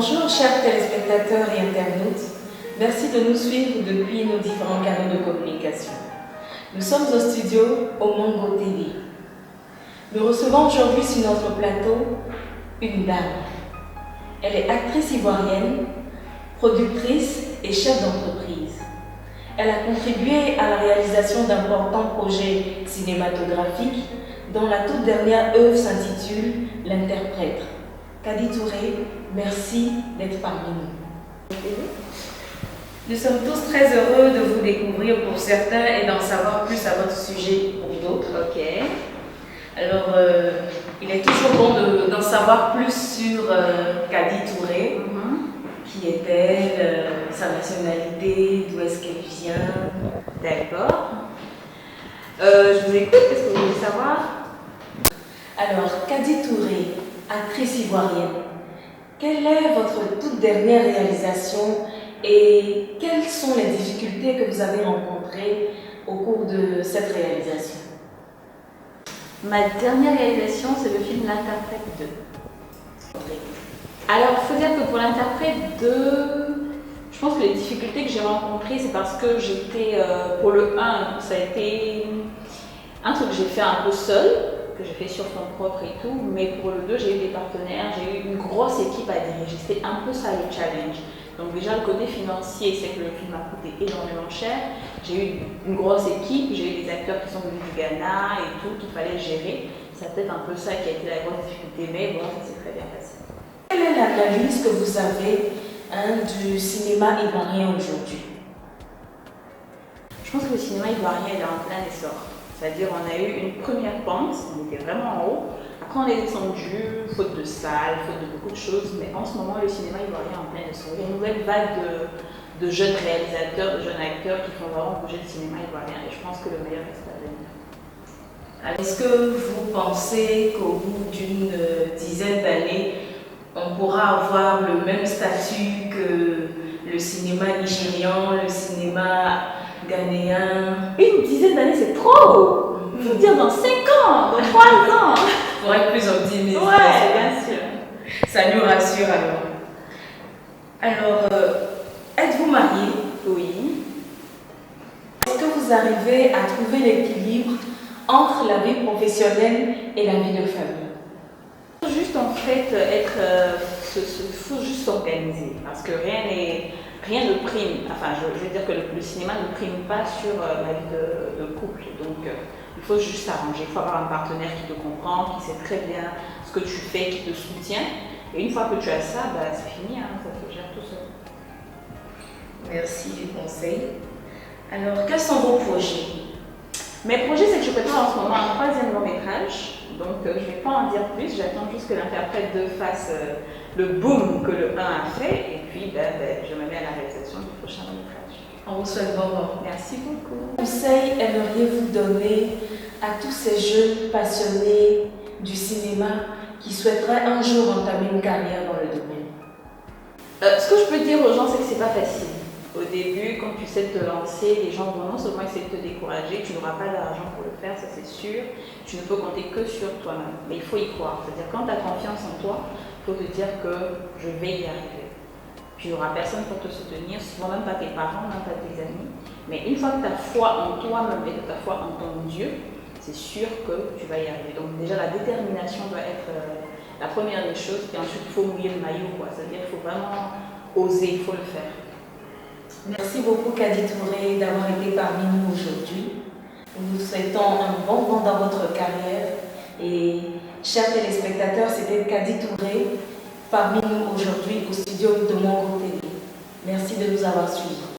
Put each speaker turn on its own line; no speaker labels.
Bonjour chers téléspectateurs et internautes, merci de nous suivre depuis nos différents canaux de communication. Nous sommes au studio au Mongo TV. Nous recevons aujourd'hui sur notre plateau une dame. Elle est actrice ivoirienne, productrice et chef d'entreprise. Elle a contribué à la réalisation d'importants projets cinématographiques dont la toute dernière œuvre s'intitule L'interprète. Kadi Touré, merci d'être parmi nous. Nous sommes tous très heureux de vous découvrir pour certains et d'en savoir plus à votre sujet pour d'autres.
Ok.
Alors, il est toujours bon d'en savoir plus sur Kadi Touré. Qui est-elle, sa nationalité, d'où est-ce qu'elle vient?
D'accord. Je vous écoute, qu'est-ce que vous voulez savoir?
Alors, Kadi Touré, actrice ivoirienne, quelle est votre toute dernière réalisation et quelles sont les difficultés que vous avez rencontrées au cours de cette réalisation?
Ma dernière réalisation, c'est le film L'Interprète 2. Alors, il faut dire que pour L'Interprète 2, je pense que les difficultés que j'ai rencontrées, c'est parce que j'étais, pour le 1, ça a été un truc que j'ai fait un peu seul, que j'ai fait sur fond propre et tout, mais pour le 2, j'ai eu des partenaires, j'ai eu une grosse équipe à diriger, c'était un peu ça le challenge. Donc déjà, le côté financier, c'est que le film a coûté énormément cher, j'ai eu une grosse équipe, j'ai eu des acteurs qui sont venus du Ghana et tout, qu'il fallait gérer. C'est peut-être un peu ça qui a été la grosse difficulté, mais bon, ça s'est très bien passé.
Quelle est l'analyse que vous avez du cinéma ivoirien aujourd'hui?
Je pense que le cinéma ivoirien est en plein essor. C'est-à-dire on a eu une première pente, on était vraiment en haut. Après on est descendu, faute de salles, faute de beaucoup de choses. Mais en ce moment, le cinéma ivoirien est en plein essor. Il y a une nouvelle vague de jeunes réalisateurs, de jeunes acteurs qui font vraiment bouger le cinéma ivoirien. Et je pense que le meilleur reste à venir.
Est-ce que vous pensez qu'au bout d'une dizaine d'années, on pourra avoir le même statut que le cinéma nigérian, le cinéma ghanéen?
Une dizaine d'années, c'est trop! Il faut dire dans 5 ans, dans 3 ans!
Pour être plus optimiste.
Ouais, bien sûr.
Ça nous rassure alors. Alors, êtes-vous mariée?
Oui.
Est-ce que vous arrivez à trouver l'équilibre entre la vie professionnelle et la vie de famille?
Juste en fait faut juste s'organiser parce que rien ne prime, enfin je veux dire que le cinéma ne prime pas sur la vie de couple, donc il faut juste s'arranger, il faut avoir un partenaire qui te comprend, qui sait très bien ce que tu fais, qui te soutient, et une fois que tu as ça, bah, c'est fini, hein, ça se gère tout seul.
Merci du conseil. Alors, quels sont vos projets?
Mes projets, c'est que je prépare en ce moment un 3e long métrage, donc je ne vais pas en dire plus, j'attends juste que L'Interprète 2 fasse le boom que le 1 a fait, et puis je me mets à la réalisation du prochain long métrage.
On vous souhaite bon vent.
Merci beaucoup.
Quel conseil aimeriez-vous donner à tous ces jeunes passionnés du cinéma qui souhaiteraient un jour entamer une carrière dans le domaine?
Ce que je peux dire aux gens, c'est que c'est pas facile. Au début, quand tu sais te lancer, les gens vont non seulement essayer de te décourager, tu n'auras pas d'argent pour le faire, ça c'est sûr. Tu ne peux compter que sur toi-même. Mais il faut y croire. C'est-à-dire quand tu as confiance en toi, il faut te dire que je vais y arriver. Tu n'auras personne pour te soutenir, souvent même pas tes parents, même pas tes amis. Mais une fois que tu as foi en toi-même et que tu as foi en ton Dieu, c'est sûr que tu vas y arriver. Donc déjà la détermination doit être la première des choses. Et ensuite il faut mouiller le maillot. C'est-à-dire qu'il faut vraiment oser, il faut le faire.
Merci beaucoup Kadi Touré d'avoir été parmi nous aujourd'hui. Nous vous souhaitons un bon vent dans votre carrière. Et chers téléspectateurs, c'était Kadi Touré parmi nous aujourd'hui au studio de Mongo TV. Merci de nous avoir suivis.